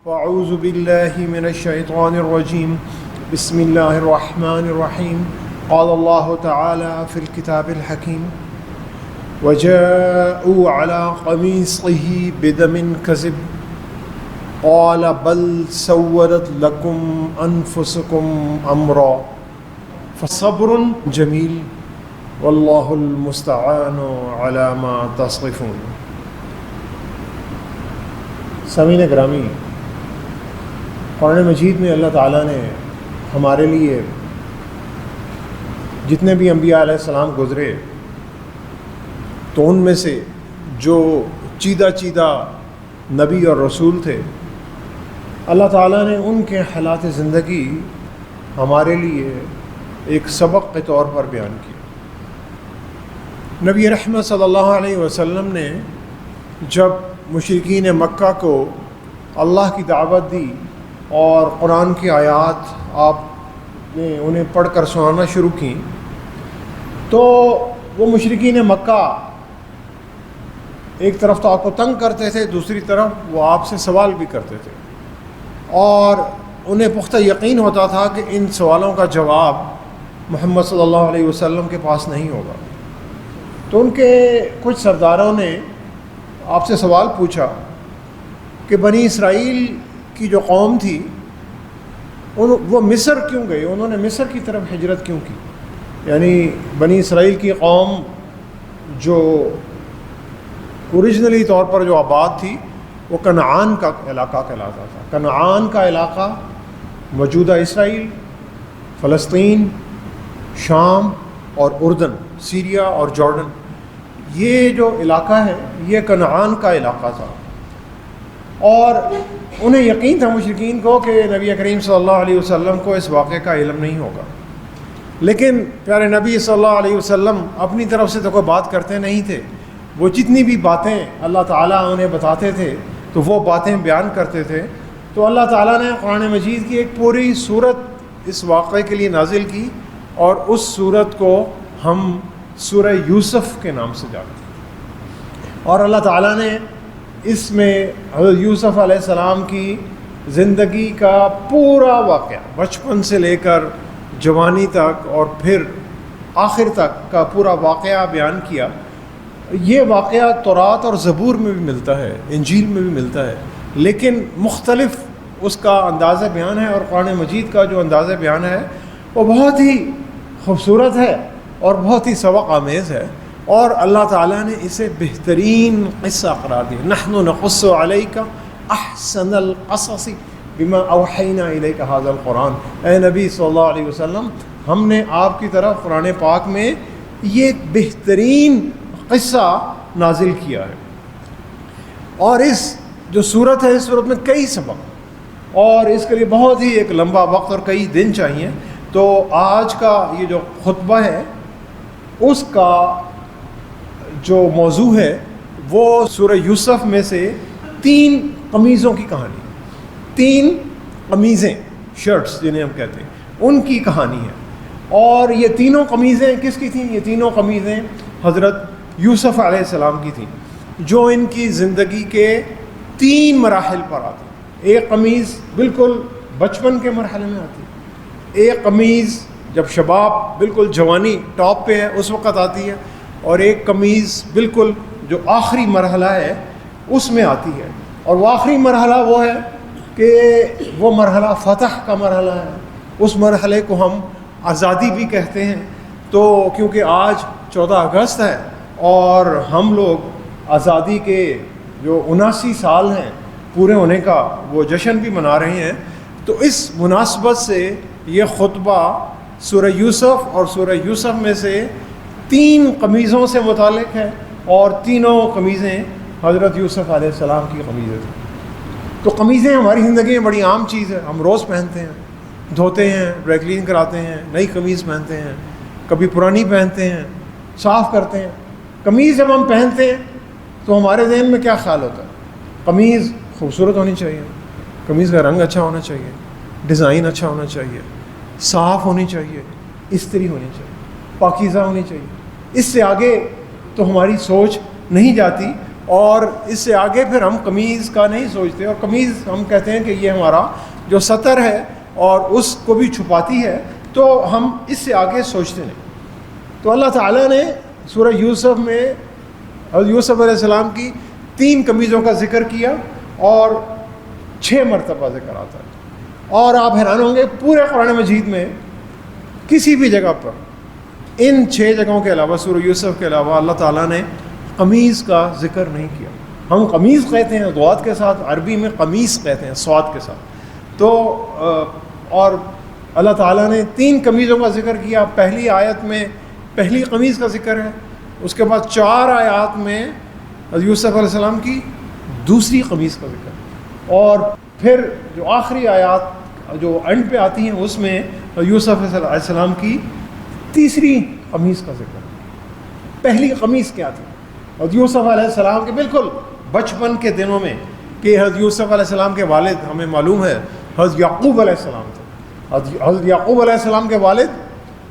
أعوذ بالله من الشيطان الرجيم بسم الله الرحمن الرحيم قال الله تعالى في الكتاب الحكيم وجاءوا على قميصه بدم كذب قال بل سولت لكم أنفسكم أمرا فصبر جميل والله المستعان على ما تصفون. سامعین گرامی، قرآن مجید میں اللہ تعالیٰ نے ہمارے لیے جتنے بھی انبیاء علیہ السلام گزرے تو ان میں سے جو چیدہ نبی اور رسول تھے، اللہ تعالیٰ نے ان کے حالات زندگی ہمارے لیے ایک سبق کے طور پر بیان کیا. نبی رحمت صلی اللہ علیہ وسلم نے جب مشرکین مکہ کو اللہ کی دعوت دی اور قرآن کی آیات آپ نے انہیں پڑھ کر سنانا شروع کی تو وہ مشرکین مکہ ایک طرف تو آپ کو تنگ کرتے تھے، دوسری طرف وہ آپ سے سوال بھی کرتے تھے اور انہیں پختہ یقین ہوتا تھا کہ ان سوالوں کا جواب محمد صلی اللہ علیہ وسلم کے پاس نہیں ہوگا. تو ان کے کچھ سرداروں نے آپ سے سوال پوچھا کہ بنی اسرائیل کی جو قوم تھی وہ مصر کیوں گئی، انہوں نے مصر کی طرف ہجرت کیوں کی؟ یعنی بنی اسرائیل کی قوم جو اوریجنلی طور پر جو آباد تھی وہ کنعان کا علاقہ کہلاتا تھا. کنعان کا علاقہ موجودہ اسرائیل، فلسطین، شام اور اردن، سیریا اور جارڈن، یہ جو علاقہ ہے یہ کنعان کا علاقہ تھا. اور انہیں یقین تھا مشرکین کو کہ نبی کریم صلی اللہ علیہ وسلم کو اس واقعے کا علم نہیں ہوگا. لیکن پیارے نبی صلی اللہ علیہ وسلم اپنی طرف سے تو کوئی بات کرتے نہیں تھے. وہ جتنی بھی باتیں اللہ تعالیٰ انہیں بتاتے تھے تو وہ باتیں بیان کرتے تھے. تو اللہ تعالیٰ نے قرآن مجید کی ایک پوری صورت اس واقعے کے لیے نازل کی اور اس صورت کو ہم سورہ یوسف کے نام سے جانتے ہیں. اور اللہ تعالیٰ نے اس میں حضرت یوسف علیہ السلام کی زندگی کا پورا واقعہ بچپن سے لے کر جوانی تک اور پھر آخر تک کا پورا واقعہ بیان کیا. یہ واقعہ تورات اور زبور میں بھی ملتا ہے، انجیل میں بھی ملتا ہے، لیکن مختلف اس کا انداز بیان ہے. اور قرآن مجید کا جو انداز بیان ہے وہ بہت ہی خوبصورت ہے اور بہت ہی سبق آمیز ہے. اور اللہ تعالیٰ نے اسے بہترین قصہ قرار دیا. نحن نقص علیک احسن القصص بما اوحینا الیک ھذا القرآن. اے نبی صلی اللہ علیہ وسلم، ہم نے آپ کی طرف قرآن پاک میں یہ بہترین قصہ نازل کیا ہے. اور اس جو صورت ہے، اس صورت میں کئی سبق، اور اس کے لیے بہت ہی ایک لمبا وقت اور کئی دن چاہیے. تو آج کا یہ جو خطبہ ہے اس کا جو موضوع ہے وہ سورہ یوسف میں سے 3 قمیضوں کی کہانی، 3 قمیضیں، شرٹس جنہیں ہم کہتے ہیں، ان کی کہانی ہے. اور یہ تینوں قمیضیں کس کی تھیں؟ یہ تینوں قمیضیں حضرت یوسف علیہ السلام کی تھیں، جو ان کی زندگی کے 3 مراحل پر آتی. ایک قمیض بالکل بچپن کے مرحلے میں آتی، ایک قمیض جب شباب بالکل جوانی ٹاپ پہ ہے اس وقت آتی ہے، اور ایک قمیض بالکل جو آخری مرحلہ ہے اس میں آتی ہے. اور وہ آخری مرحلہ وہ ہے کہ وہ مرحلہ فتح کا مرحلہ ہے. اس مرحلے کو ہم آزادی بھی کہتے ہیں. تو کیونکہ آج 14 اگست ہے اور ہم لوگ آزادی کے جو 79 سال ہیں پورے ہونے کا وہ جشن بھی منا رہے ہیں، تو اس مناسبت سے یہ خطبہ سورہ یوسف اور سورہ یوسف میں سے 3 قمیضوں سے متعلق ہے، اور تینوں قمیضیں حضرت یوسف علیہ السلام کی قمیضیں تھیں. تو قمیضیں ہماری زندگی میں بڑی عام چیز ہے، ہم روز پہنتے ہیں، دھوتے ہیں، ڈرائی کلین کراتے ہیں، نئی قمیض پہنتے ہیں، کبھی پرانی پہنتے ہیں، صاف کرتے ہیں. قمیض جب ہم پہنتے ہیں تو ہمارے ذہن میں کیا خیال ہوتا ہے؟ قمیض خوبصورت ہونی چاہیے، قمیض کا رنگ اچھا ہونا چاہیے، ڈیزائن اچھا ہونا چاہیے، صاف ہونی چاہیے، استری ہونی چاہیے، پاکیزہ ہونی چاہیے. اس سے آگے تو ہماری سوچ نہیں جاتی. اور اس سے آگے پھر ہم قمیض کا نہیں سوچتے، اور قمیض ہم کہتے ہیں کہ یہ ہمارا جو سطر ہے اور اس کو بھی چھپاتی ہے، تو ہم اس سے آگے سوچتے نہیں۔ تو اللہ تعالیٰ نے سورہ یوسف میں حضرت یوسف علیہ السلام کی 3 قمیضوں کا ذکر کیا اور 6 مرتبہ ذکر آتا ہے، اور آپ حیران ہوں گے پورے قرآن مجید میں کسی بھی جگہ پر ان 6 جگہوں کے علاوہ، سورہ یوسف کے علاوہ، اللہ تعالیٰ نے قمیض کا ذکر نہیں کیا۔ ہم قمیض کہتے ہیں ضاد کے ساتھ، عربی میں قمیص کہتے ہیں صاد کے ساتھ۔ تو اور اللہ تعالیٰ نے 3 قمیضوں کا ذکر کیا۔ پہلی آیت میں پہلی قمیض کا ذکر ہے، اس کے بعد 4 آیات میں حضرت یوسف علیہ السلام کی دوسری قمیض کا ذکر ہے، اور پھر جو آخری آیات جو اینڈ پہ آتی ہیں اس میں یوسف علیہ السلام کی تیسری قمیض کا ذکر ہے۔ پہلی قمیض کیا تھی؟ حضرت یوسف علیہ السلام کے بالکل بچپن کے دنوں میں، کہ حضرت یوسف علیہ السلام کے والد ہمیں معلوم ہے حضرت یعقوب علیہ السلام تھے۔ حضرت یعقوب علیہ السلام کے والد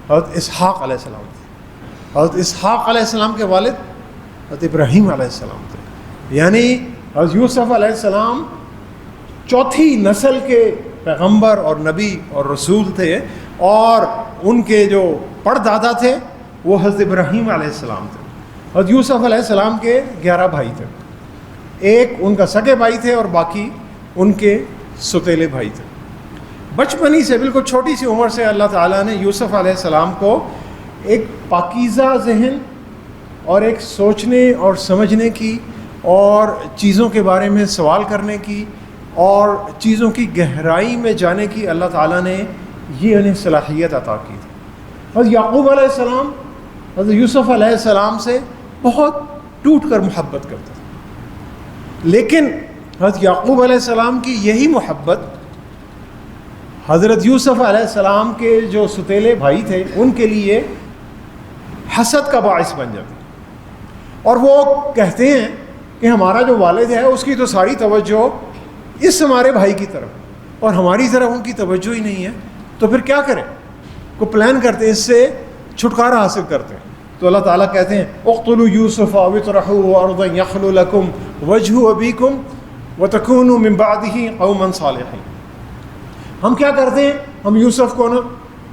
حضرت اسحاق علیہ السلام تھے۔ حضرت اسحاق علیہ السلام کے والد حضرت ابراہیم علیہ السلام تھے۔ یعنی حضرت یوسف علیہ السلام چوتھی نسل کے پیغمبر اور نبی اور رسول تھے، اور ان کے جو پردادا تھے وہ حضرت ابراہیم علیہ السلام تھے۔ حضرت یوسف علیہ السلام کے 11 بھائی تھے، ایک ان کا سگے بھائی تھے اور باقی ان کے ستیلے بھائی تھے۔ بچپن ہی سے، بالکل چھوٹی سی عمر سے اللہ تعالیٰ نے یوسف علیہ السلام کو ایک پاکیزہ ذہن اور ایک سوچنے اور سمجھنے کی اور چیزوں کے بارے میں سوال کرنے کی اور چیزوں کی گہرائی میں جانے کی اللہ تعالیٰ نے یہ انہیں صلاحیت عطا کی تھی۔ حضرت یعقوب علیہ السلام حضرت یوسف علیہ السلام سے بہت ٹوٹ کر محبت کرتے تھے، لیکن حضرت یعقوب علیہ السلام کی یہی محبت حضرت یوسف علیہ السلام کے جو ستیلے بھائی تھے ان کے لیے حسد کا باعث بن جاتی، اور وہ کہتے ہیں کہ ہمارا جو والد ہے اس کی تو ساری توجہ اس ہمارے بھائی کی طرف اور ہماری طرف ان کی توجہ ہی نہیں ہے، تو پھر کیا کریں؟ کو پلان کرتے ہیں، اس سے چھٹکارا حاصل کرتے ہیں۔ تو اللہ تعالیٰ کہتے ہیں اقتلوا یوسف او اطرحوه ارضا یخل لکم وجہ ابیکم وتکونوا من بعدہ قوما صالحین۔ ہم کیا کرتے ہیں؟ ہم یوسف کو نا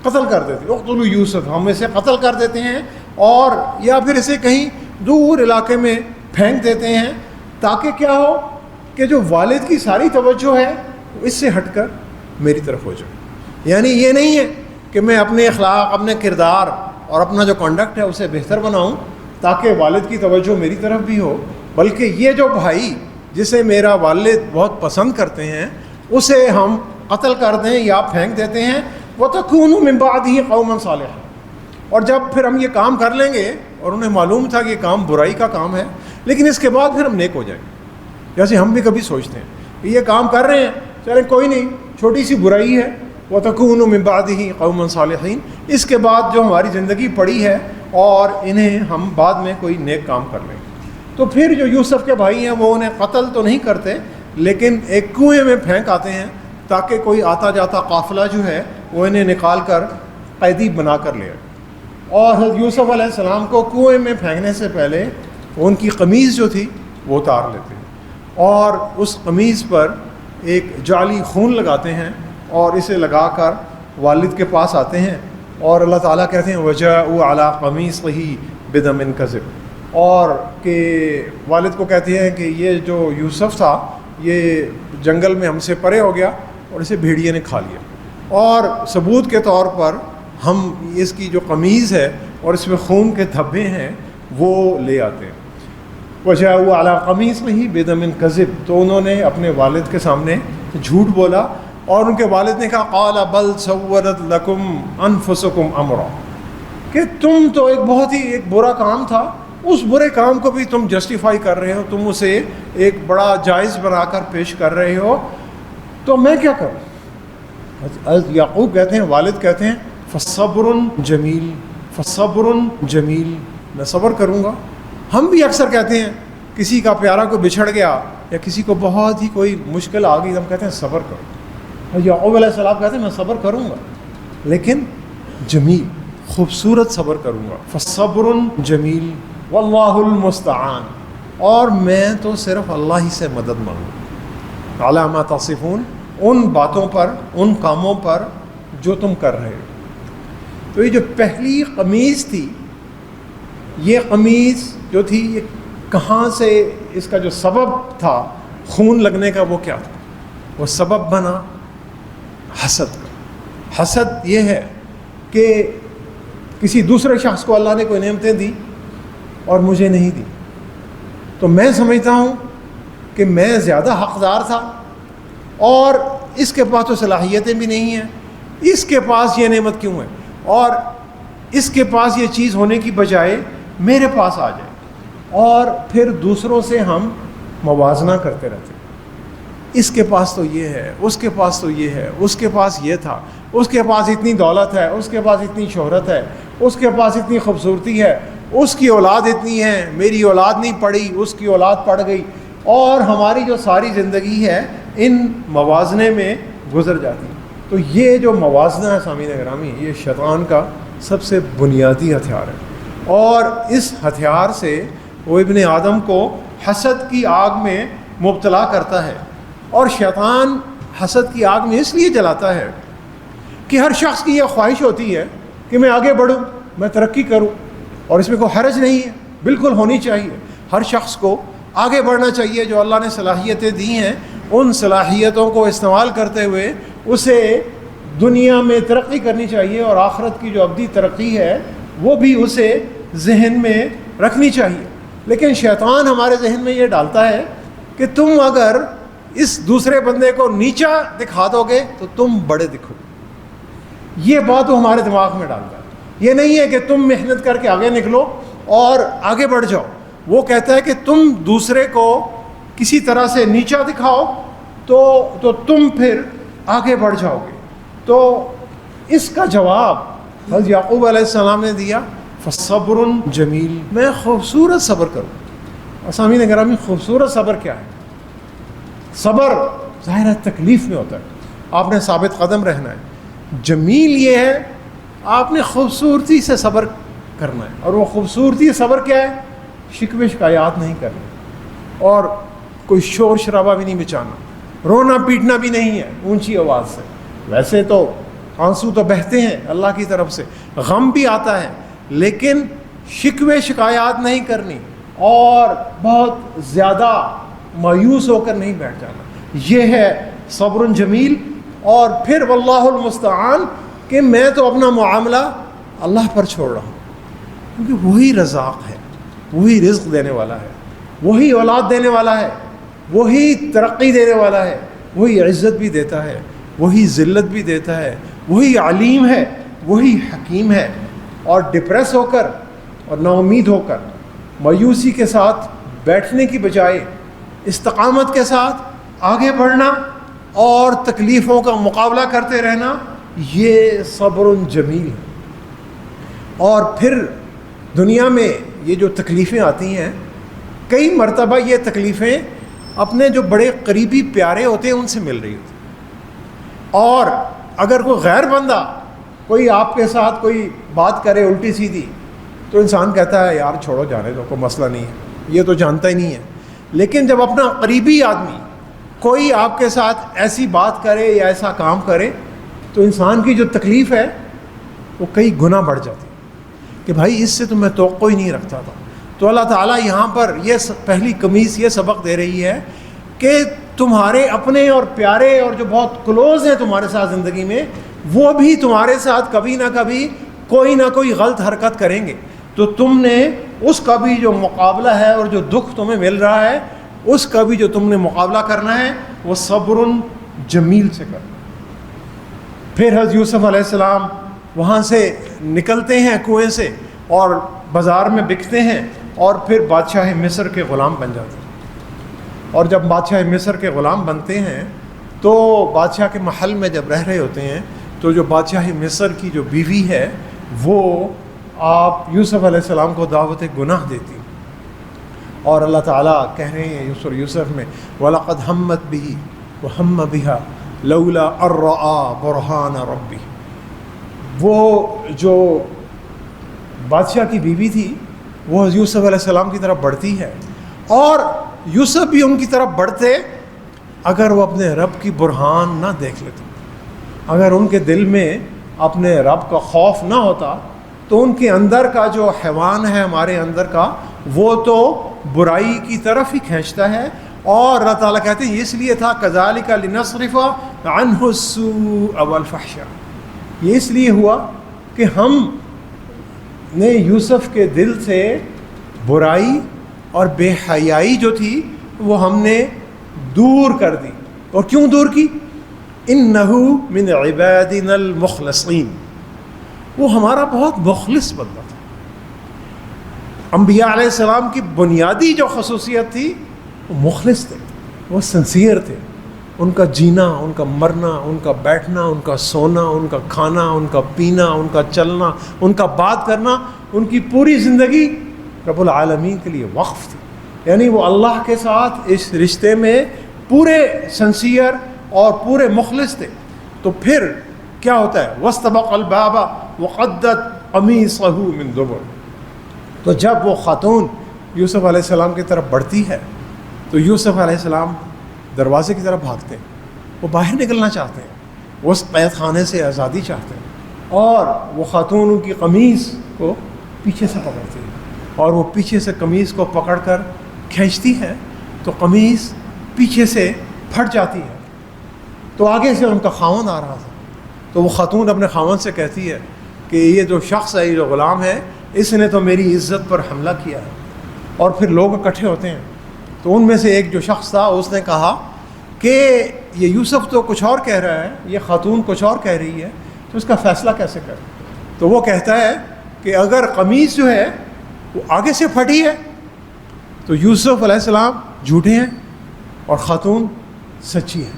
قتل کر دیتے ہیں، اقتلوا یوسف، ہم اسے قتل کر دیتے ہیں، اور یا پھر اسے کہیں دور علاقے میں پھینک دیتے ہیں، تاکہ کیا ہو کہ جو والد کی ساری توجہ ہے اس سے ہٹ کر میری طرف ہو جائے۔ یعنی یہ نہیں ہے کہ میں اپنے اخلاق، اپنے کردار اور اپنا جو کنڈکٹ ہے اسے بہتر بناؤں تاکہ والد کی توجہ میری طرف بھی ہو، بلکہ یہ جو بھائی جسے میرا والد بہت پسند کرتے ہیں اسے ہم قتل کر دیں یا پھینک دیتے ہیں۔ وَتَكُونُوا مِن بَعْدِهِ قَوْمًا صَالِحًا، اور جب پھر ہم یہ کام کر لیں گے، اور انہیں معلوم تھا کہ یہ کام برائی کا کام ہے، لیکن اس کے بعد پھر ہم نیک ہو جائیں گے۔ جیسے ہم بھی کبھی سوچتے ہیں کہ یہ کام کر رہے ہیں، چلیں کوئی نہیں، چھوٹی سی برائی ہے، وَتَكُونُوا مِن بَعْدِهِ قَوْمًا صَالِحِينَ، اس کے بعد جو ہماری زندگی پڑی ہے اور انہیں ہم بعد میں کوئی نیک کام کر لیں گے۔ تو پھر جو یوسف کے بھائی ہیں وہ انہیں قتل تو نہیں کرتے، لیکن ایک کنویں میں پھینک آتے ہیں تاکہ کوئی آتا جاتا قافلہ جو ہے وہ انہیں نکال کر قیدی بنا کر لے۔ اور حضرت یوسف علیہ السلام کو کنویں میں پھینکنے سے پہلے ان کی قمیض جو تھی وہ اتار لیتے ہیں، اور اس قمیض پر ایک جعلی خون لگاتے ہیں اور اسے لگا کر والد کے پاس آتے ہیں، اور اللہ تعالیٰ کہتے ہیں وَجَاءُوا عَلَىٰ قَمِيصِهِ بِدَمٍ كَذِبٍ، اور کہ والد کو کہتے ہیں کہ یہ جو یوسف تھا یہ جنگل میں ہم سے پرے ہو گیا اور اسے بھیڑیے نے کھا لیا، اور ثبوت کے طور پر ہم اس کی جو قمیض ہے اور اس میں خون کے دھبے ہیں وہ لے آتے ہیں۔ وَجَاءُوا عَلَىٰ قَمِيصِهِ بِدَمٍ كَذِبٍ، تو انہوں نے اپنے والد کے سامنے جھوٹ بولا، اور ان کے والد نے کہا قَالَ بَلْ سَوَّلَتْ لَكُمْ أَنفُسُكُمْ أَمْرًا، کہ تم تو ایک برا کام تھا، اس برے کام کو بھی تم جسٹیفائی کر رہے ہو، تم اسے ایک بڑا جائز بنا کر پیش کر رہے ہو، تو میں کیا کروں؟ حضرت یعقوب کہتے ہیں، والد کہتے ہیں فَصَبْرٌ جَمِيلٌ فَصَبْرٌ جَمِيلٌ، میں صبر کروں گا۔ ہم بھی اکثر کہتے ہیں کسی کا پیارا کو بچھڑ گیا یا کسی کو بہت ہی کوئی مشکل آ گئی، ہم کہتے ہیں صبر کرو۔ حضرت یعقوب علیہ السلام کہتے ہیں میں صبر کروں گا، لیکن جمیل، خوبصورت صبر کروں گا۔ فَصَبْرٌ جَمِيلٌ وَاللَّهُ الْمُسْتَعَانُ، اور میں تو صرف اللہ ہی سے مدد مانگوں علی ما تصفون، ان باتوں پر، ان کاموں پر جو تم کر رہے ہو۔ تو یہ جو پہلی قمیض تھی، یہ قمیض جو تھی یہ کہاں سے، اس کا جو سبب تھا خون لگنے کا وہ کیا تھا؟ وہ سبب بنا حسد کا۔ حسد یہ ہے کہ کسی دوسرے شخص کو اللہ نے کوئی نعمتیں دی اور مجھے نہیں دی، تو میں سمجھتا ہوں کہ میں زیادہ حقدار تھا، اور اس کے پاس تو صلاحیتیں بھی نہیں ہیں، اس کے پاس یہ نعمت کیوں ہے، اور اس کے پاس یہ چیز ہونے کی بجائے میرے پاس آ جائے، اور پھر دوسروں سے ہم موازنہ کرتے رہتے ہیں۔ اس کے پاس تو یہ ہے، اس کے پاس تو یہ ہے، اس کے پاس یہ تھا، اس کے پاس اتنی دولت ہے، اس کے پاس اتنی شہرت ہے، اس کے پاس اتنی خوبصورتی ہے، اس کی اولاد اتنی ہے، میری اولاد نہیں پڑھی، اس کی اولاد پڑ گئی، اور ہماری جو ساری زندگی ہے ان موازنے میں گزر جاتی ہے۔ تو یہ جو موازنہ ہے سامعین گرامی، یہ شیطان کا سب سے بنیادی ہتھیار ہے، اور اس ہتھیار سے وہ ابن آدم کو حسد کی آگ میں مبتلا کرتا ہے۔ اور شیطان حسد کی آگ میں اس لیے جلاتا ہے کہ ہر شخص کی یہ خواہش ہوتی ہے کہ میں آگے بڑھوں، میں ترقی کروں، اور اس میں کوئی حرج نہیں ہے، بالکل ہونی چاہیے۔ ہر شخص کو آگے بڑھنا چاہیے، جو اللہ نے صلاحیتیں دی ہیں ان صلاحیتوں کو استعمال کرتے ہوئے اسے دنیا میں ترقی کرنی چاہیے، اور آخرت کی جو ابدی ترقی ہے وہ بھی اسے ذہن میں رکھنی چاہیے۔ لیکن شیطان ہمارے ذہن میں یہ ڈالتا ہے کہ تم اگر اس دوسرے بندے کو نیچا دکھا دو گے تو تم بڑے دکھو گے۔ یہ بات وہ ہمارے دماغ میں ڈالتا ہے۔ یہ نہیں ہے کہ تم محنت کر کے آگے نکلو اور آگے بڑھ جاؤ، وہ کہتا ہے کہ تم دوسرے کو کسی طرح سے نیچا دکھاؤ تو تم پھر آگے بڑھ جاؤ گے۔ تو اس کا جواب حضرت یعقوب علیہ السلام نے دیا، فصبر جمیل، میں خوبصورت صبر کروں۔ سامعین گرامی، خوبصورت صبر کیا ہے؟ صبر ظاہر ہے تکلیف میں ہوتا ہے، آپ نے ثابت قدم رہنا ہے۔ جمیل یہ ہے آپ نے خوبصورتی سے صبر کرنا ہے، اور وہ خوبصورتی صبر کیا ہے؟ شکوے شکایات نہیں کرنا، اور کوئی شور شرابہ بھی نہیں مچانا، رونا پیٹنا بھی نہیں ہے اونچی آواز سے۔ ویسے تو آنسو تو بہتے ہیں اللہ کی طرف سے، غم بھی آتا ہے، لیکن شکوے شکایات نہیں کرنی، اور بہت زیادہ مایوس ہو کر نہیں بیٹھ جانا۔ یہ ہے صبر جمیل۔ اور پھر واللہ المستعان، کہ میں تو اپنا معاملہ اللہ پر چھوڑ رہا ہوں، کیونکہ وہی رزاق ہے، وہی رزق دینے والا ہے، وہی اولاد دینے والا ہے، وہی ترقی دینے والا ہے، وہی عزت بھی دیتا ہے، وہی ذلت بھی دیتا ہے، وہی علیم ہے، وہی حکیم ہے۔ اور ڈپریس ہو کر اور نا امید ہو کر مایوسی کے ساتھ بیٹھنے کی بجائے استقامت کے ساتھ آگے بڑھنا اور تکلیفوں کا مقابلہ کرتے رہنا، یہ صبر جمیل ہے۔ اور پھر دنیا میں یہ جو تکلیفیں آتی ہیں، کئی مرتبہ یہ تکلیفیں اپنے جو بڑے قریبی پیارے ہوتے ہیں ان سے مل رہی ہوتی ہیں، اور اگر کوئی غیر بندہ کوئی آپ کے ساتھ کوئی بات کرے الٹی سیدھی تو انسان کہتا ہے یار چھوڑو جانے دو، کوئی مسئلہ نہیں ہے، یہ تو جانتا ہی نہیں ہے۔ لیکن جب اپنا قریبی آدمی کوئی آپ کے ساتھ ایسی بات کرے یا ایسا کام کرے تو انسان کی جو تکلیف ہے وہ کئی گنا بڑھ جاتی ہے کہ بھائی اس سے تو میں توقع ہی نہیں رکھتا تھا۔ تو اللہ تعالیٰ یہاں پر یہ پہلی قمیص یہ سبق دے رہی ہے کہ تمہارے اپنے اور پیارے اور جو بہت کلوز ہیں تمہارے ساتھ زندگی میں، وہ بھی تمہارے ساتھ کبھی نہ کبھی کوئی نہ کوئی غلط حرکت کریں گے، تو تم نے اس کا بھی جو مقابلہ ہے اور جو دکھ تمہیں مل رہا ہے اس کا بھی جو تم نے مقابلہ کرنا ہے وہ صبر جمیل سے کرنا۔ پھر حضرت یوسف علیہ السلام وہاں سے نکلتے ہیں کنویں سے اور بازار میں بکتے ہیں، اور پھر بادشاہ مصر کے غلام بن جاتے ہیں۔ اور جب بادشاہ مصر کے غلام بنتے ہیں تو بادشاہ کے محل میں جب رہ رہے ہوتے ہیں تو جو بادشاہ مصر کی جو بیوی ہے وہ آپ یوسف علیہ السلام کو دعوت گناہ دیتی، اور اللہ تعالیٰ کہہ رہے ہیں یوسف میں وَلَقَدْ هَمَّتْ بِهِ وَهَمَّ بِهَا لَوْلَا أَن رَّأَىٰ بُرْهَانَ رَبِّهِ۔ وہ جو بادشاہ کی بیوی تھی وہ یوسف علیہ السلام کی طرف بڑھتی ہے اور یوسف بھی ان کی طرف بڑھتے اگر وہ اپنے رب کی برہان نہ دیکھ لیتے، اگر ان کے دل میں اپنے رب کا خوف نہ ہوتا تو ان کے اندر کا جو حیوان ہے ہمارے اندر کا وہ تو برائی کی طرف ہی کھینچتا ہے. اور اللہ تعالیٰ کہتے ہیں اس لیے تھا کذالک لنصرف عنہ السوء والفحشاء، یہ اس لیے ہوا کہ ہم نے یوسف کے دل سے برائی اور بے حیائی جو تھی وہ ہم نے دور کر دی. اور کیوں دور کی؟ انہ من عبادنا المخلصین، وہ ہمارا بہت مخلص بندہ تھا. انبیاء علیہ السلام کی بنیادی جو خصوصیت تھی وہ مخلص تھے، وہ سنسیئر تھے. ان کا جینا، ان کا مرنا، ان کا بیٹھنا، ان کا سونا، ان کا کھانا، ان کا پینا، ان کا چلنا، ان کا بات کرنا، ان کی پوری زندگی رب العالمین کے لیے وقف تھی. یعنی وہ اللہ کے ساتھ اس رشتے میں پورے سنسیئر اور پورے مخلص تھے. تو پھر کیا ہوتا ہے؟ وَاسْتَبَقَ الْبَابَ وَقَدَّتْ قَمِيصَهُ مِنْ دُبُرٍ. تو جب وہ خاتون یوسف علیہ السلام کی طرف بڑھتی ہے تو یوسف علیہ السلام دروازے کی طرف بھاگتے ہیں، وہ باہر نکلنا چاہتے ہیں، وہ اس قید خانے سے آزادی چاہتے ہیں. اور وہ خاتون ان کی قمیص کو پیچھے سے پکڑتی ہے اور وہ پیچھے سے قمیص کو پکڑ کر کھینچتی ہے تو قمیص پیچھے سے پھٹ جاتی ہے. تو آگے سے ان کا خاوند آ رہا تھا تو وہ خاتون اپنے خاوند سے کہتی ہے کہ یہ جو شخص ہے، یہ جو غلام ہے، اس نے تو میری عزت پر حملہ کیا ہے. اور پھر لوگ اکٹھے ہوتے ہیں تو ان میں سے ایک جو شخص تھا اس نے کہا کہ یہ یوسف تو کچھ اور کہہ رہا ہے، یہ خاتون کچھ اور کہہ رہی ہے، تو اس کا فیصلہ کیسے کریں؟ تو وہ کہتا ہے کہ اگر قمیص جو ہے وہ آگے سے پھٹی ہے تو یوسف علیہ السلام جھوٹے ہیں اور خاتون سچی ہے.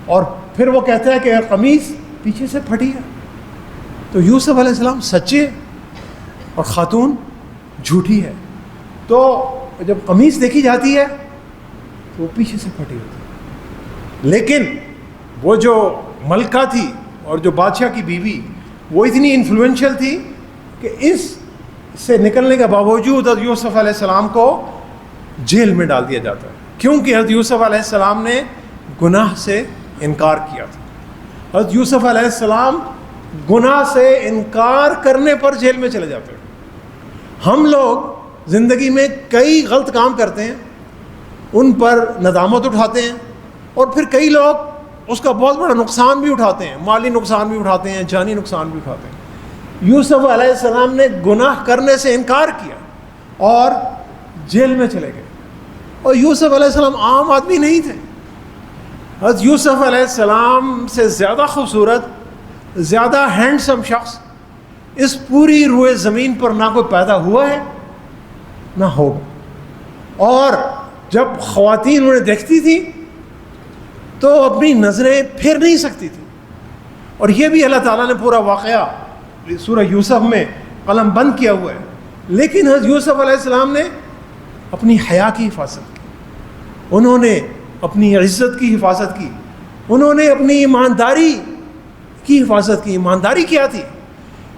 اور پھر وہ کہتا ہے کہ اگر قمیص پیچھے سے پھٹی ہے تو یوسف علیہ السلام سچے اور خاتون جھوٹی ہے. تو جب قمیص دیکھی جاتی ہے تو وہ پیچھے سے پھٹی ہوتی ہے. لیکن وہ جو ملکہ تھی اور جو بادشاہ کی بیوی وہ اتنی انفلوئنشل تھی کہ اس سے نکلنے کے باوجود حضرت یوسف علیہ السلام کو جیل میں ڈال دیا جاتا ہے، کیونکہ حضرت یوسف علیہ السلام نے گناہ سے انکار کیا تھا. حضرت یوسف علیہ السلام گناہ سے انکار کرنے پر جیل میں چلے جاتے ہیں. ہم لوگ زندگی میں کئی غلط کام کرتے ہیں، ان پر ندامت اٹھاتے ہیں، اور پھر کئی لوگ اس کا بہت بڑا نقصان بھی اٹھاتے ہیں، مالی نقصان بھی اٹھاتے ہیں، جانی نقصان بھی اٹھاتے ہیں. یوسف علیہ السلام نے گناہ کرنے سے انکار کیا اور جیل میں چلے گئے. اور یوسف علیہ السلام عام آدمی نہیں تھے. حضرت یوسف علیہ السلام سے زیادہ خوبصورت، زیادہ ہینڈسم شخص اس پوری روئے زمین پر نہ کوئی پیدا ہوا ہے نہ ہوگا. اور جب خواتین انہیں دیکھتی تھی تو اپنی نظریں پھیر نہیں سکتی تھی. اور یہ بھی اللہ تعالیٰ نے پورا واقعہ سورہ یوسف میں قلم بند کیا ہوا ہے. لیکن حضرت یوسف علیہ السلام نے اپنی حیا کی حفاظت کی، انہوں نے اپنی عزت کی حفاظت کی، انہوں نے اپنی ایمانداری کی حفاظت کی. ایمانداری کیا تھی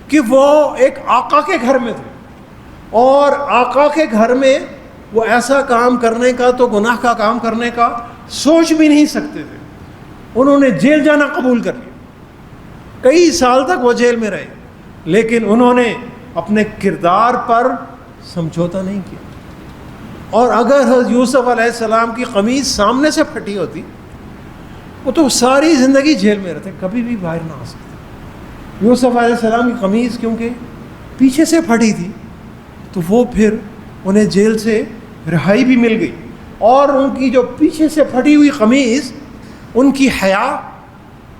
کہ وہ ایک آقا کے گھر میں تھے، اور آقا کے گھر میں وہ ایسا کام کرنے کا، تو گناہ کا کام کرنے کا سوچ بھی نہیں سکتے تھے. انہوں نے جیل جانا قبول کر لیا، کئی سال تک وہ جیل میں رہے، لیکن انہوں نے اپنے کردار پر سمجھوتا نہیں کیا. اور اگر حضرت یوسف علیہ السلام کی قمیص سامنے سے پھٹی ہوتی وہ تو ساری زندگی جیل میں رہتے، کبھی بھی باہر نہ آ سکتے. یوسف علیہ السلام کی قمیص کیونکہ پیچھے سے پھٹی تھی تو وہ پھر انہیں جیل سے رہائی بھی مل گئی. اور ان کی جو پیچھے سے پھٹی ہوئی قمیص ان کی حیا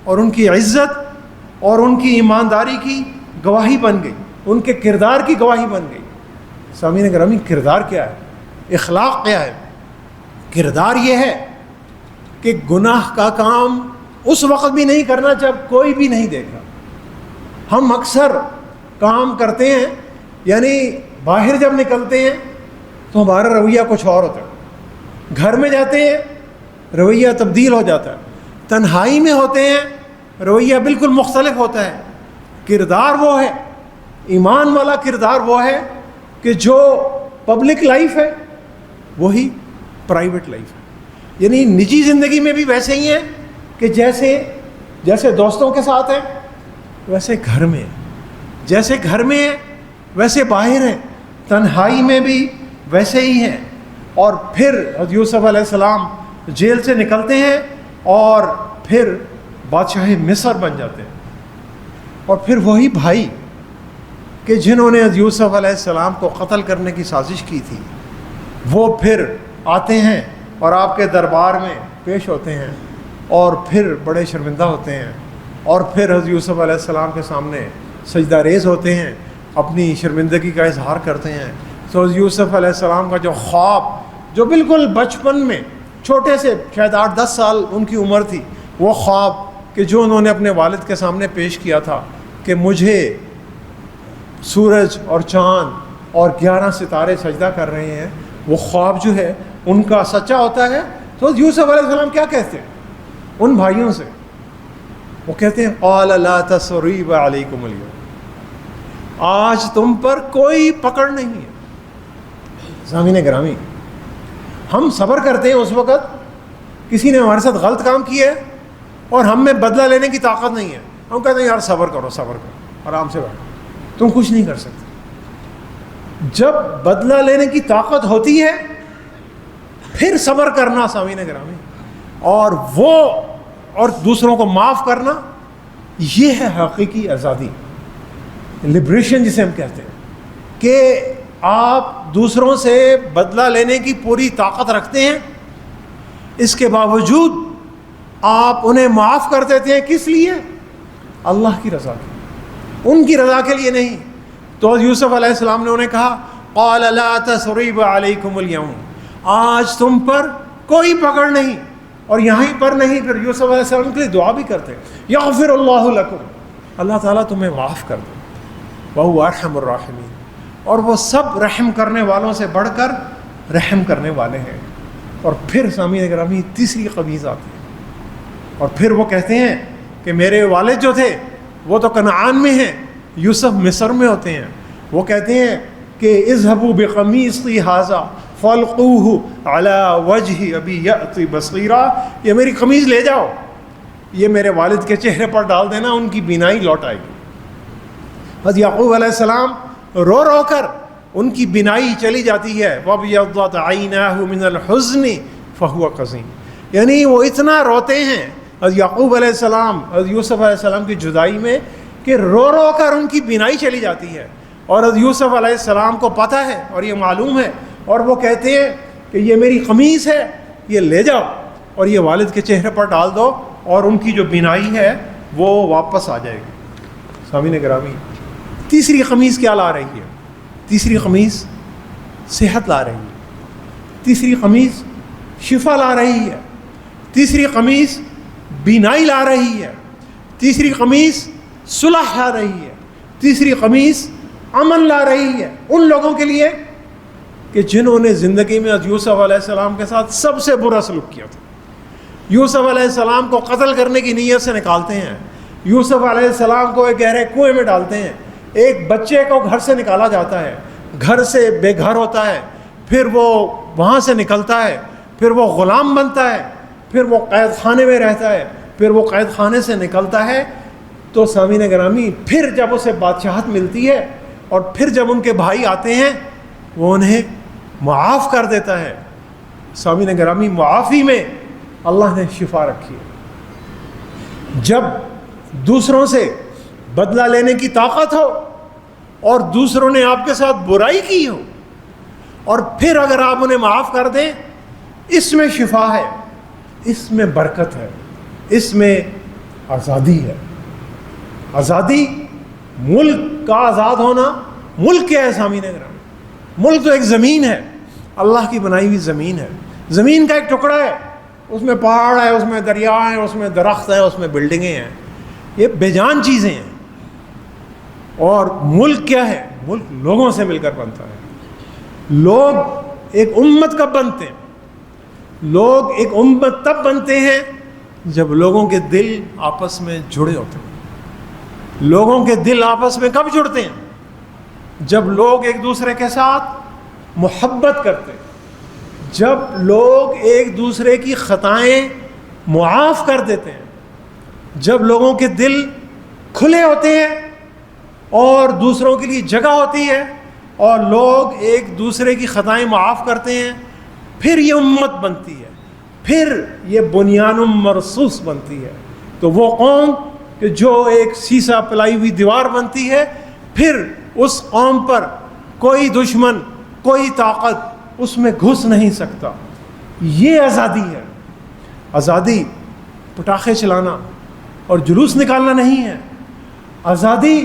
اور ان کی عزت اور ان کی ایمانداری کی گواہی بن گئی، ان کے کردار کی گواہی بن گئی. سامعین گرامی، کردار کیا ہے؟ اخلاق کیا ہے؟ کردار یہ ہے کہ گناہ کا کام اس وقت بھی نہیں کرنا جب کوئی بھی نہیں دیکھ رہا. ہم اکثر کام کرتے ہیں، یعنی باہر جب نکلتے ہیں تو ہمارا رویہ کچھ اور ہوتا ہے، گھر میں جاتے ہیں رویہ تبدیل ہو جاتا ہے، تنہائی میں ہوتے ہیں رویہ بالکل مختلف ہوتا ہے. کردار وہ ہے، ایمان والا کردار وہ ہے کہ جو پبلک لائف ہے وہی پرائیویٹ لائف ہے. یعنی نجی زندگی میں بھی ویسے ہی ہیں کہ جیسے دوستوں کے ساتھ ہیں ویسے گھر میں ہیں, جیسے گھر میں ہیں ویسے باہر ہیں, تنہائی میں بھی ویسے ہی ہیں. اور پھر حضرت یوسف علیہ السلام جیل سے نکلتے ہیں اور پھر بادشاہ مصر بن جاتے ہیں. اور پھر وہی بھائی کہ جنہوں نے حضرت یوسف علیہ السلام کو قتل کرنے کی سازش کی تھی وہ پھر آتے ہیں اور آپ کے دربار میں پیش ہوتے ہیں اور پھر بڑے شرمندہ ہوتے ہیں اور پھر حضرت یوسف علیہ السلام کے سامنے سجدہ ریز ہوتے ہیں, اپنی شرمندگی کا اظہار کرتے ہیں. تو حضرت یوسف علیہ السلام کا جو خواب, جو بالکل بچپن میں چھوٹے سے شاید 8-10 سال ان کی عمر تھی, وہ خواب کہ جو انہوں نے اپنے والد کے سامنے پیش کیا تھا کہ مجھے سورج اور چاند اور 11 ستارے سجدہ کر رہے ہیں, وہ خواب جو ہے ان کا سچا ہوتا ہے. تو یوسف علیہ السلام کیا کہتے ہیں ان بھائیوں سے؟ وہ کہتے ہیں قال لا تثریب علیکم اليوم, آج تم پر کوئی پکڑ نہیں ہے. سامعین گرامی, ہم صبر کرتے ہیں اس وقت کسی نے ہمارے ساتھ غلط کام کیا ہے اور ہم میں بدلہ لینے کی طاقت نہیں ہے. ہم کہتے ہیں یار صبر کرو آرام سے بیٹھو, تم کچھ نہیں کر سکتے. جب بدلہ لینے کی طاقت ہوتی ہے پھر صبر کرنا سامعین گرامی, اور دوسروں کو معاف کرنا, یہ ہے حقیقی آزادی, لبریشن جسے ہم کہتے ہیں کہ آپ دوسروں سے بدلہ لینے کی پوری طاقت رکھتے ہیں, اس کے باوجود آپ انہیں معاف کر دیتے ہیں. کس لیے؟ اللہ کی رضا کے, ان کی رضا کے لیے نہیں. تو یوسف علیہ السلام نے انہیں کہا قال لا تثریب علیکم اليوم, آج تم پر کوئی پکڑ نہیں. اور یہیں پر نہیں, پھر یوسف علیہ السلام کے لیے دعا بھی کرتے یغفر اللہ لکم, اللہ تعالیٰ تمہیں معاف کر دے, وہو ارحم الراحمین, اور وہ سب رحم کرنے والوں سے بڑھ کر رحم کرنے والے ہیں. اور پھر سامعین گرامی تیسری قمیض آتی ہے اور پھر وہ کہتے ہیں کہ میرے والد جو تھے وہ تو کنعان میں ہیں, یوسف مصر میں ہوتے ہیں. وہ کہتے ہیں کہ اذهبوا بقمیصی ھذا فالقوه علی وجہ ابی یأتی بصیرا, یہ میری قمیض لے جاؤ, یہ میرے والد کے چہرے پر ڈال دینا, ان کی بینائی لوٹ آئے گی. حضرت یعقوب علیہ السلام رو رو کر ان کی بینائی چلی جاتی ہے. وَابْيَضَّتْ عَيْنَاهُ مِنَ الْحُزْنِ فَهُوَ قَصِيمٌ, یعنی وہ اتنا روتے ہیں حضرت یعقوب علیہ السلام حضرت یوسف علیہ السلام کی جدائی میں کہ رو رو کر ان کی بینائی چلی جاتی ہے. اور حضرت یوسف علیہ السلام کو پتہ ہے اور یہ معلوم ہے, اور وہ کہتے ہیں کہ یہ میری قمیص ہے, یہ لے جاؤ اور یہ والد کے چہرے پر ڈال دو, اور ان کی جو بینائی ہے وہ واپس آ جائے گی. سامعین گرامی, تیسری قمیص کیا لا رہی ہے؟ تیسری قمیص صحت لا رہی ہے, تیسری قمیص شفا لا رہی ہے, تیسری قمیص بینائی لا رہی ہے, تیسری قمیص صلح لا رہی ہے, تیسری قمیص امن لا رہی ہے ان لوگوں کے لیے کہ جنہوں نے زندگی میں یوسف علیہ السلام کے ساتھ سب سے برا سلوک کیا تھا. یوسف علیہ السلام کو قتل کرنے کی نیت سے نکالتے ہیں, یوسف علیہ السلام کو ایک گہرے کنویں میں ڈالتے ہیں, ایک بچے کو گھر سے نکالا جاتا ہے, گھر سے بے گھر ہوتا ہے, پھر وہ وہاں سے نکلتا ہے, پھر وہ غلام بنتا ہے, پھر وہ قید خانے میں رہتا ہے, پھر وہ قید خانے سے نکلتا ہے. تو سامعین گرامی پھر جب اسے بادشاہت ملتی ہے اور پھر جب ان کے بھائی آتے ہیں وہ انہیں معاف کر دیتا ہے. سامعین گرامی معافی میں اللہ نے شفا رکھی ہے. جب دوسروں سے بدلہ لینے کی طاقت ہو اور دوسروں نے آپ کے ساتھ برائی کی ہو اور پھر اگر آپ انہیں معاف کر دیں, اس میں شفا ہے, اس میں برکت ہے, اس میں آزادی ہے. آزادی, ملک کا آزاد ہونا. ملک کیا ہے سامعین گرامی؟ ملک تو ایک زمین ہے, اللہ کی بنائی ہوئی زمین ہے. زمین کا ایک ٹکڑا ہے, اس میں پہاڑ ہے, اس میں دریا ہیں, اس میں درخت ہیں, اس میں بلڈنگیں ہیں, یہ بے جان چیزیں ہیں. اور ملک کیا ہے؟ ملک لوگوں سے مل کر بنتا ہے. لوگ ایک امت کب بنتے ہیں؟ لوگ ایک امت تب بنتے ہیں جب لوگوں کے دل آپس میں جڑے ہوتے ہیں. لوگوں کے دل آپس میں کب جڑتے ہیں؟ جب لوگ ایک دوسرے کے ساتھ محبت کرتے ہیں, جب لوگ ایک دوسرے کی خطائیں معاف کر دیتے ہیں، جب لوگوں کے دل کھلے ہوتے ہیں اور دوسروں کے لیے جگہ ہوتی ہے اور لوگ ایک دوسرے کی خطائیں معاف کرتے ہیں، پھر یہ امت بنتی ہے، پھر یہ بنیان مرصوص بنتی ہے۔ تو وہ قوم کہ جو ایک سیسا پلائی ہوئی دیوار بنتی ہے، پھر اس قوم پر کوئی دشمن، کوئی طاقت اس میں گھس نہیں سکتا۔ یہ آزادی ہے۔ آزادی پٹاخے چلانا اور جلوس نکالنا نہیں ہے، آزادی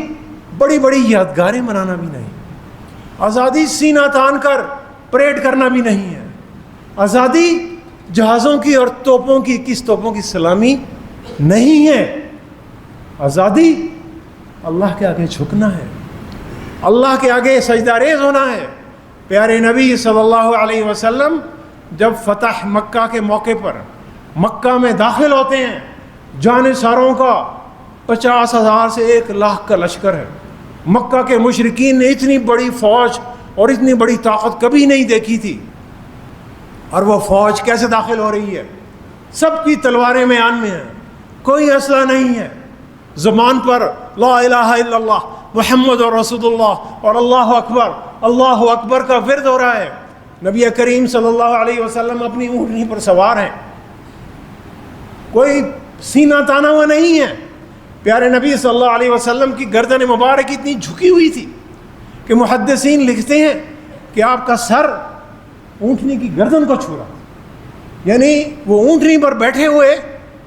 بڑی بڑی یادگاریں منانا بھی نہیں، آزادی سینہ تان کر پریڈ کرنا بھی نہیں ہے، آزادی جہازوں کی اور توپوں کی، کس توپوں کی سلامی نہیں ہے۔ آزادی اللہ کے آگے جھکنا ہے، اللہ کے آگے سجدہ ریز ہونا ہے۔ پیارے نبی صلی اللہ علیہ وسلم جب فتح مکہ کے موقع پر مکہ میں داخل ہوتے ہیں، جانصاروں کا 50,000 سے 1,00,000 کا لشکر ہے۔ مکہ کے مشرکین نے اتنی بڑی فوج اور اتنی بڑی طاقت کبھی نہیں دیکھی تھی، اور وہ فوج کیسے داخل ہو رہی ہے؟ سب کی تلواریں میان میں ہیں، کوئی اسلحہ نہیں ہے، زبان پر لا الہ الا اللہ محمد رسول اللہ اور اللہ اکبر کا ورد ہو رہا ہے۔ نبی کریم صلی اللہ علیہ وسلم اپنی اونٹنی پر سوار ہیں، کوئی سینہ تانا ہوا نہیں ہے۔ پیارے نبی صلی اللہ علیہ وسلم کی گردن مبارک اتنی جھکی ہوئی تھی کہ محدثین لکھتے ہیں کہ آپ کا سر اونٹنی کی گردن کو چھو رہا، یعنی وہ اونٹنی پر بیٹھے ہوئے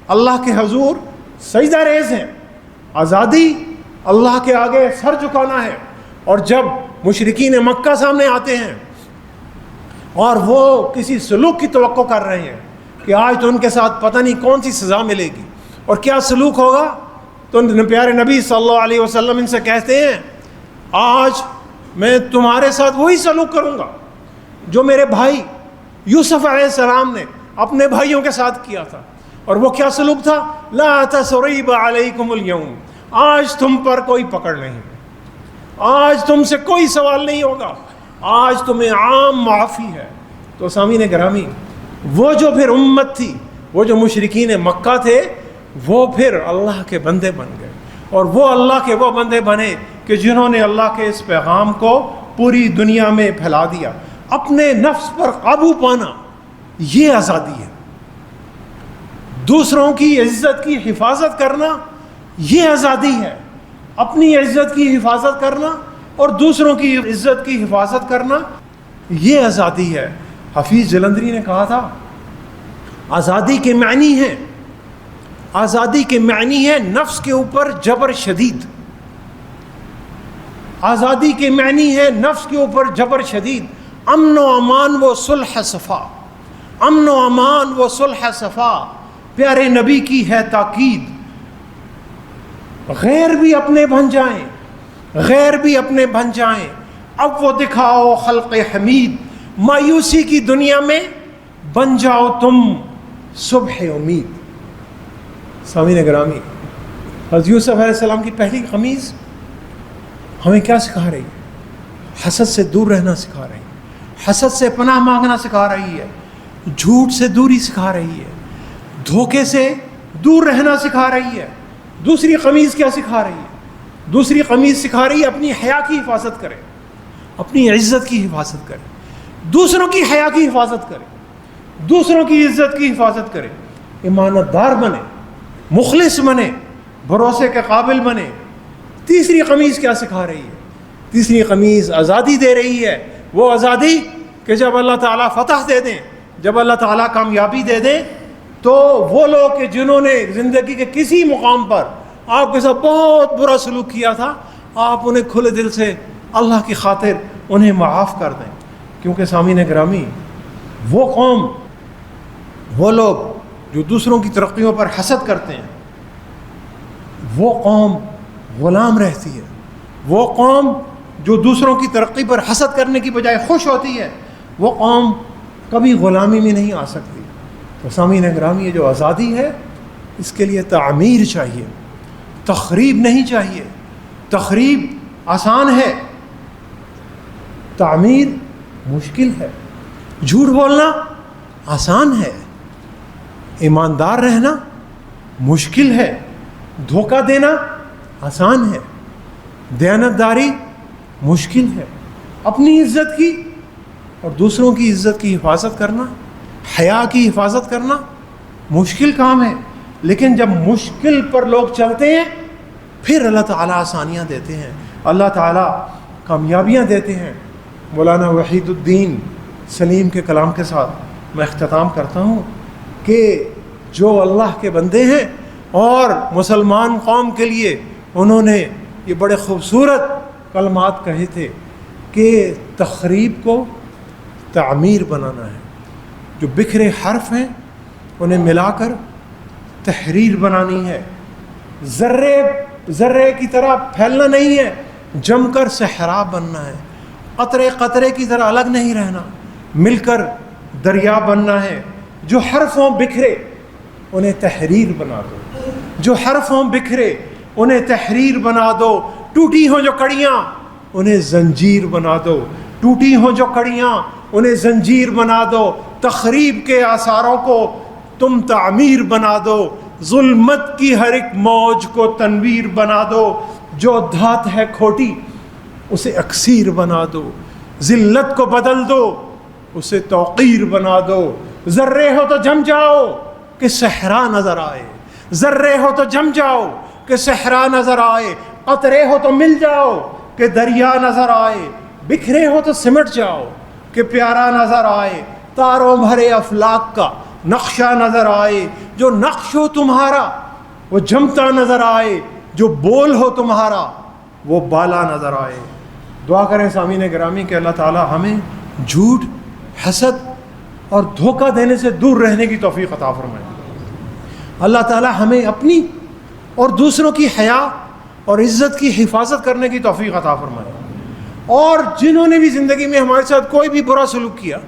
اللہ کے حضور سجدہ ریز ہیں۔ آزادی اللہ کے آگے سر جھکانا ہے۔ اور جب مشرکین مکہ سامنے آتے ہیں اور وہ کسی سلوک کی توقع کر رہے ہیں کہ آج تو ان کے ساتھ پتہ نہیں کون سی سزا ملے گی اور کیا سلوک ہوگا، تو پیارے نبی صلی اللہ علیہ وسلم ان سے کہتے ہیں آج میں تمہارے ساتھ وہی سلوک کروں گا جو میرے بھائی یوسف علیہ السلام نے اپنے بھائیوں کے ساتھ کیا تھا۔ اور وہ کیا سلوک تھا؟ لا تثریب علیکم اليوم، آج تم پر کوئی پکڑ نہیں، آج تم سے کوئی سوال نہیں ہوگا، آج تمہیں عام معافی ہے۔ تو سامعین گرامی، وہ جو پھر امت تھی، وہ جو مشرکین مکہ تھے، وہ پھر اللہ کے بندے بن گئے، اور وہ اللہ کے وہ بندے بنے کہ جنہوں نے اللہ کے اس پیغام کو پوری دنیا میں پھیلا دیا۔ اپنے نفس پر قابو پانا یہ آزادی ہے، دوسروں کی عزت کی حفاظت کرنا یہ آزادی ہے، اپنی عزت کی حفاظت کرنا اور دوسروں کی عزت کی حفاظت کرنا یہ آزادی ہے۔ حفیظ جلندری نے کہا تھا آزادی کے معنی ہے، آزادی کے معنی ہے نفس کے اوپر جبر شدید، آزادی کے معنی ہے نفس کے اوپر جبر شدید، امن و امان و صلح صفا، امن و امان و صلح صفا پیارے نبی کی ہے تاکید۔ غیر بھی اپنے بن جائیں، غیر بھی اپنے بن جائیں، اب وہ دکھاؤ خلق حمید، مایوسی کی دنیا میں بن جاؤ تم صبح امید۔ سامعین گرامی، حضرت یوسف علیہ السلام کی پہلی قمیض ہمیں کیا سکھا رہی ہے؟ حسد سے دور رہنا سکھا رہی ہے، حسد سے پناہ مانگنا سکھا رہی ہے، جھوٹ سے دوری سکھا رہی ہے، دھوکے سے دور رہنا سکھا رہی ہے۔ دوسری قمیض کیا سکھا رہی ہے؟ دوسری قمیض سکھا رہی ہے اپنی حیا کی حفاظت کرے، اپنی عزت کی حفاظت کرے، دوسروں کی حیا کی حفاظت کرے، دوسروں کی عزت کی حفاظت کرے، امانت دار بنے، مخلص بنے، بھروسے کے قابل بنے۔ تیسری قمیض کیا سکھا رہی ہے؟ تیسری قمیض آزادی دے رہی ہے، وہ آزادی کہ جب اللہ تعالیٰ فتح دے دیں، جب اللہ تعالیٰ کامیابی دے دیں، تو وہ لوگ کہ جنہوں نے زندگی کے کسی مقام پر آپ کے ساتھ بہت برا سلوک کیا تھا، آپ انہیں کھلے دل سے اللہ کی خاطر انہیں معاف کر دیں۔ کیونکہ سامعین گرامی، وہ قوم، وہ لوگ جو دوسروں کی ترقیوں پر حسد کرتے ہیں، وہ قوم غلام رہتی ہے۔ وہ قوم جو دوسروں کی ترقی پر حسد کرنے کی بجائے خوش ہوتی ہے، وہ قوم کبھی غلامی میں نہیں آ سکتی۔ تو سامعین گرامی، یہ جو آزادی ہے، اس کے لیے تعمیر چاہیے، تخریب نہیں چاہیے۔ تخریب آسان ہے، تعمیر مشکل ہے۔ جھوٹ بولنا آسان ہے، ایماندار رہنا مشکل ہے، دھوکہ دینا آسان ہے، دیانتداری مشکل ہے، اپنی عزت کی اور دوسروں کی عزت کی حفاظت کرنا، حیا کی حفاظت کرنا مشکل کام ہے۔ لیکن جب مشکل پر لوگ چلتے ہیں پھر اللہ تعالیٰ آسانیاں دیتے ہیں، اللہ تعالیٰ کامیابیاں دیتے ہیں۔ مولانا وحید الدین سلیم کے کلام کے ساتھ میں اختتام کرتا ہوں کہ جو اللہ کے بندے ہیں اور مسلمان قوم کے لیے انہوں نے یہ بڑے خوبصورت کلمات کہے تھے کہ تخریب کو تعمیر بنانا ہے، جو بکھرے حرف ہیں انہیں ملا کر تحریر بنانی ہے، ذرے کی طرح پھیلنا نہیں ہے، جم کر صحرا بننا ہے، قطرے قطرے کی طرح الگ نہیں رہنا، مل کر دریا بننا ہے۔ جو حرف ہوں بکھرے انہیں تحریر بنا دو، جو حرف ہوں بکھرے انہیں تحریر بنا دو، ٹوٹی ہوں جو کڑیاں انہیں زنجیر بنا دو، ٹوٹی ہوں جو کڑیاں انہیں زنجیر بنا دو، تخریب کے آثاروں کو تم تعمیر بنا دو، ظلمت کی ہر ایک موج کو تنویر بنا دو، جو دھات ہے کھوٹی اسے اکسیر بنا دو، ذلت کو بدل دو اسے توقیر بنا دو، ذرے ہو تو جم جاؤ کہ صحرا نظر آئے، ذرے ہو تو جم جاؤ کہ صحرا نظر آئے، قطرے ہو تو مل جاؤ کہ دریا نظر آئے، بکھرے ہو تو سمٹ جاؤ کہ پیارا نظر آئے، تاروں بھرے افلاک کا نقشہ نظر آئے، جو نقش ہو تمہارا وہ جمتا نظر آئے، جو بول ہو تمہارا وہ بالا نظر آئے۔ دعا کریں سامعین گرامی کہ اللہ تعالی ہمیں جھوٹ، حسد اور دھوکہ دینے سے دور رہنے کی توفیق عطا فرمائے۔ اللہ تعالی ہمیں اپنی اور دوسروں کی حیا اور عزت کی حفاظت کرنے کی توفیق عطا فرمائے، اور جنہوں نے بھی زندگی میں ہمارے ساتھ کوئی بھی برا سلوک کیا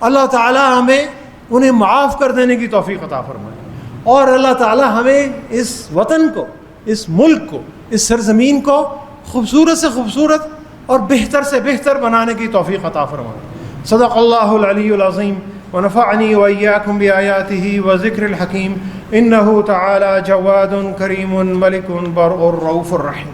اللہ تعالی ہمیں انہیں معاف کر دینے کی توفیق عطا فرمائے، اور اللہ تعالی ہمیں اس وطن کو، اس ملک کو، اس سرزمین کو خوبصورت سے خوبصورت اور بہتر سے بہتر بنانے کی توفیق عطا فرمائے۔ صدق اللہ العلی العظیم ونفعنی وإیاکم بآیاتہ وذکر الحکیم، انہ تعالی جواد کریم ملک بر الرؤوف الرحیم۔